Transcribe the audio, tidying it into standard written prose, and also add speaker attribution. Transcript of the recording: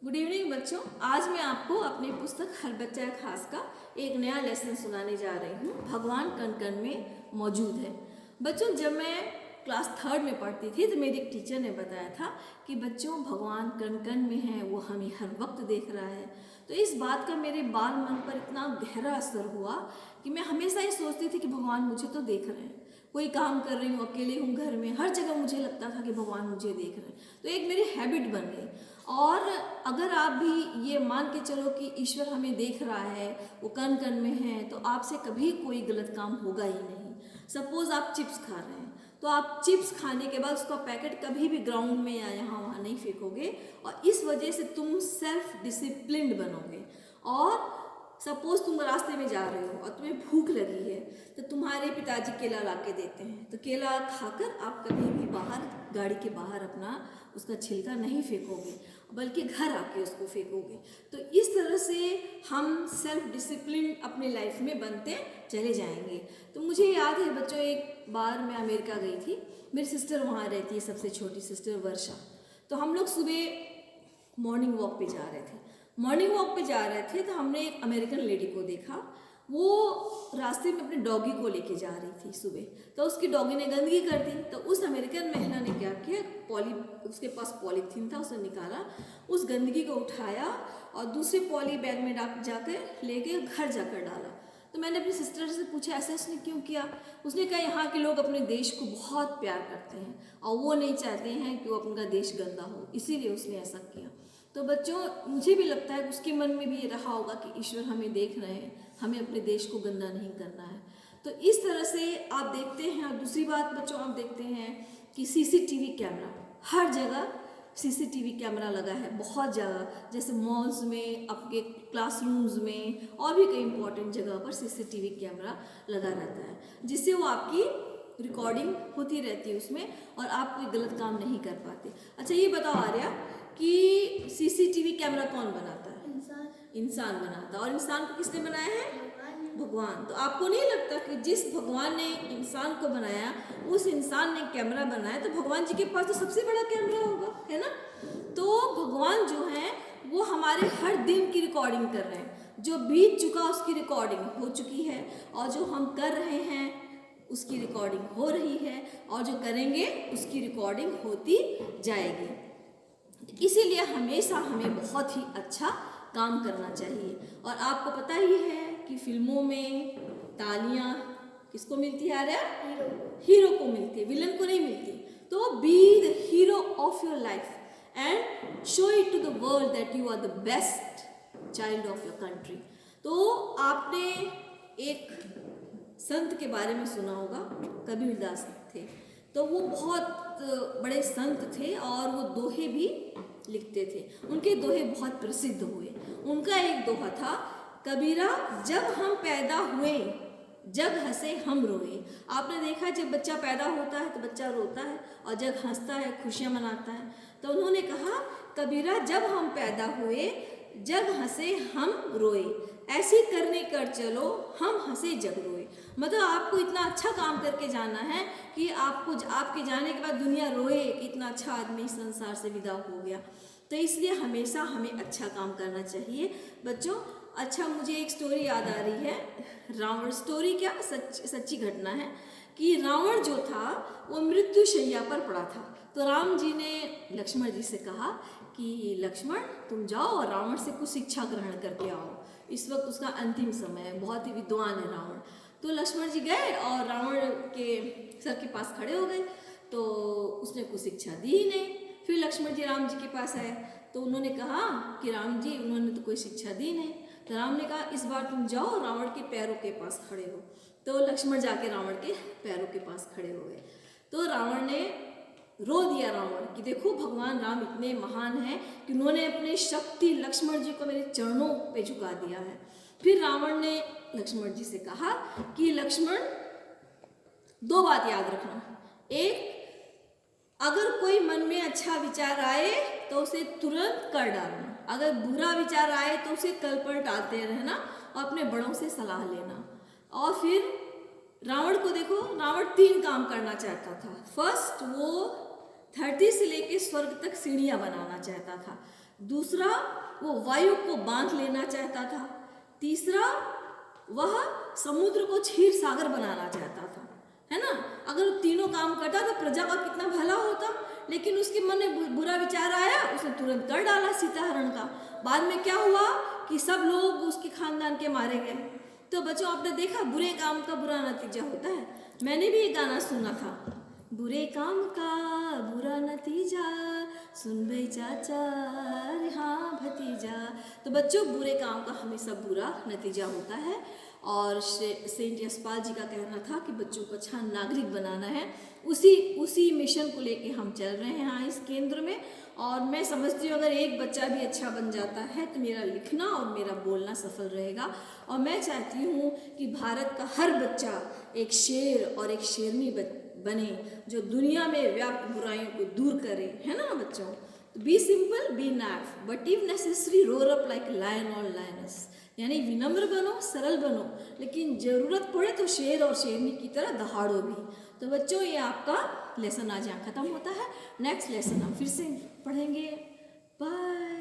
Speaker 1: Good evening बच्चों। आज मैं आपको अपनी पुस्तक हर बच्चा है खास का एक नया लेसन सुनाने जा रही हूँ। भगवान कण कण में मौजूद है। बच्चों, जब मैं क्लास 3 में पढ़ती थी तो मेरी एक टीचर ने बताया था कि बच्चों भगवान कण कण में है, वो हमें हर वक्त देख रहा है। तो इस बात का मेरे बाल मन पर इतना गहरा असर हुआ कि मैं हमेशा ये सोचती थी कि भगवान मुझे तो देख रहे हैं। कोई काम कर रही हूँ, अकेले हूँ घर में, हर जगह मुझे लगता था कि भगवान मुझे देख रहे हैं। तो एक मेरी हैबिट बन गई। और अगर आप भी ये मान के चलो कि ईश्वर हमें देख रहा है, वो कण कण में है, तो आपसे कभी कोई गलत काम होगा ही नहीं। सपोज आप चिप्स खा रहे हैं, तो आप चिप्स खाने के बाद उसका पैकेट कभी भी ग्राउंड में या यहाँ वहाँ नहीं फेंकोगे, और इस वजह से तुम सेल्फ डिसिप्लिन्ड बनोगे। और सपोज तुम रास्ते में जा रहे हो और तुम्हें भूख लगी है, तो तुम्हारे पिताजी केला ला के देते हैं, तो केला खाकर आप कभी भी बाहर गाड़ी के बाहर अपना उसका छिलका नहीं फेंकोगे, बल्कि घर आके उसको फेंकोगे। तो इस तरह से हम सेल्फ डिसिप्लिन अपने लाइफ में बनते चले जाएंगे। तो मुझे याद है बच्चों, एक बार मैं अमेरिका गई थी। मेरी सिस्टर वहाँ रहती है, सबसे छोटी सिस्टर वर्षा। तो हम लोग सुबह मॉर्निंग वॉक पे जा रहे थे। मॉर्निंग वॉक पे जा रहे थे तो हमने एक अमेरिकन लेडी को देखा। वो रास्ते में अपने डॉगी को लेके जा रही थी सुबह, तो उसकी डॉगी ने गंदगी कर दी। तो उस अमेरिकन महिला ने क्या किया, उसके पास पॉलीथीन था, उसने निकाला, उस गंदगी को उठाया और दूसरे पॉली बैग में जाकर लेके घर जाकर डाला। तो मैंने अपनी सिस्टर से पूछा ऐसा उसने क्यों किया। उसने कहा यहाँ के लोग अपने देश को बहुत प्यार करते हैं और वो नहीं चाहते हैं कि वो अपना देश गंदा हो, इसीलिए उसने ऐसा किया। तो बच्चों, मुझे भी लगता है कि उसके मन में भी ये रहा होगा कि ईश्वर हमें देख रहे हैं, हमें अपने देश को गंदा नहीं करना है। तो इस तरह से आप देखते हैं। और दूसरी बात बच्चों, आप देखते हैं कि सीसीटीवी कैमरा हर जगह, सीसीटीवी कैमरा लगा है बहुत जगह, जैसे मॉल्स में, आपके क्लासरूम्स में और भी कई इंपॉर्टेंट जगह पर सीसीटीवी कैमरा लगा रहता है, जिससे वो आपकी रिकॉर्डिंग होती रहती है उसमें और आप कोई गलत काम नहीं कर पाते। अच्छा ये बताओ आर्या कि सीसीटीवी कैमरा कौन बनाता है? इंसान बनाता है। और इंसान को किसने बनाया है? भगवान। तो आपको नहीं लगता कि जिस भगवान ने इंसान को बनाया, उस इंसान ने कैमरा बनाया, तो भगवान जी के पास तो सबसे बड़ा कैमरा होगा, है ना? तो भगवान जो है वो हमारे हर दिन की रिकॉर्डिंग कर रहे हैं। जो बीत चुका उसकी रिकॉर्डिंग हो चुकी है, और जो हम कर रहे हैं उसकी रिकॉर्डिंग हो रही है, और जो करेंगे उसकी रिकॉर्डिंग होती जाएगी। इसीलिए हमेशा हमें बहुत ही अच्छा काम करना चाहिए। और आपको पता ही है कि फिल्मों में तालियां किसको मिलती है? अरे हीरो को मिलती है, विलन को नहीं मिलती। तो be the hero of your life and show it to the world that you are the best child of your country. तो आपने एक संत के बारे में सुना होगा, कबीरदास थे। तो वो बहुत बड़े संत थे और वो दोहे भी लिखते थे। उनके दोहे बहुत प्रसिद्ध हुए। उनका एक दोहा था, कबीरा जब हम पैदा हुए जग हंसे हम रोए। आपने देखा जब बच्चा पैदा होता है तो बच्चा रोता है, और जब हंसता है खुशियाँ मनाता है। तो उन्होंने कहा, कबीरा जब हम पैदा हुए जग हंसे हम रोए, ऐसी करने कर चलो हम हंसे जग रोए। मतलब आपको इतना अच्छा काम करके जाना है कि आपको आपके जाने के बाद दुनिया रोए कि इतना अच्छा आदमी इस संसार से विदा हो गया। तो इसलिए हमेशा हमें अच्छा काम करना चाहिए बच्चों। अच्छा, मुझे एक स्टोरी याद आ रही है, रावण स्टोरी, क्या सच्ची घटना है कि रावण जो था वो मृत्यु शैया पर पड़ा था। तो राम जी ने लक्ष्मण जी से कहा कि लक्ष्मण तुम जाओ और रावण से कुछ शिक्षा ग्रहण करके आओ, इस वक्त उसका अंतिम समय है, बहुत ही विद्वान है रावण। तो लक्ष्मण जी गए और रावण के सर के पास खड़े हो गए, तो उसने कुछ शिक्षा दी ही नहीं। फिर लक्ष्मण जी राम जी के पास आए, तो उन्होंने कहा कि राम जी उन्होंने तो कोई शिक्षा दी नहीं। तो राम ने कहा इस बार तुम जाओ रावण के पैरों के पास खड़े हो। तो लक्ष्मण जाके रावण के पैरों के पास खड़े हो गए। तो रावण ने रो दिया रावण कि देखो भगवान राम इतने महान हैं कि उन्होंने अपने शक्ति लक्ष्मण जी को मेरे चरणों पे झुका दिया है। फिर रावण ने लक्ष्मण जी से कहा कि लक्ष्मण दो बात याद रखना। एक, अगर कोई मन में अच्छा विचार आए तो उसे तुरंत कर डालना, अगर बुरा विचार आए तो उसे कल पर टालते रहना और अपने बड़ों से सलाह लेना। और फिर रावण को देखो, रावण 3 काम करना चाहता था। फर्स्ट, वो धरती से लेकर स्वर्ग तक सीढ़ियाँ बनाना चाहता था। दूसरा, वो वायु को बांध लेना चाहता था। तीसरा, वह समुद्र को क्षीर सागर बनाना चाहता था, है ना। अगर वो तीनों काम करता तो प्रजा का कितना भला होता, लेकिन उसके मन में बुरा विचार आया, उसने तुरंत कर डाला सीताहरण का। बाद में क्या हुआ कि सब लोग उसके खानदान के मारे गए। तो बच्चों, आपने देखा बुरे काम का बुरा नतीजा होता है। मैंने भी एक गाना सुना था, बुरे काम का बुरा नतीजा सुन भाई चाचा रे हाँ भतीजा। तो बच्चों, बुरे काम का हमेशा बुरा नतीजा होता है। और सेंट यशपाल जी का कहना था कि बच्चों को अच्छा नागरिक बनाना है। उसी मिशन को लेके हम चल रहे हैं यहाँ इस केंद्र में। और मैं समझती हूँ अगर एक बच्चा भी अच्छा बन जाता है तो मेरा लिखना और मेरा बोलना सफल रहेगा। और मैं चाहती हूँ कि भारत का हर बच्चा एक शेर और एक शेरनी बने, जो दुनिया में व्याप्त बुराइयों को दूर करे, है ना बच्चों। तो be simple, be knife, but if necessary roar up like lion और लायनस। यानी विनम्र बनो, सरल बनो, लेकिन ज़रूरत पड़े तो शेर और शेरनी की तरह दहाड़ो भी। तो बच्चों, ये आपका लेसन आज यहाँ ख़त्म होता है। नेक्स्ट लेसन हम फिर से पढ़ेंगे। बाय।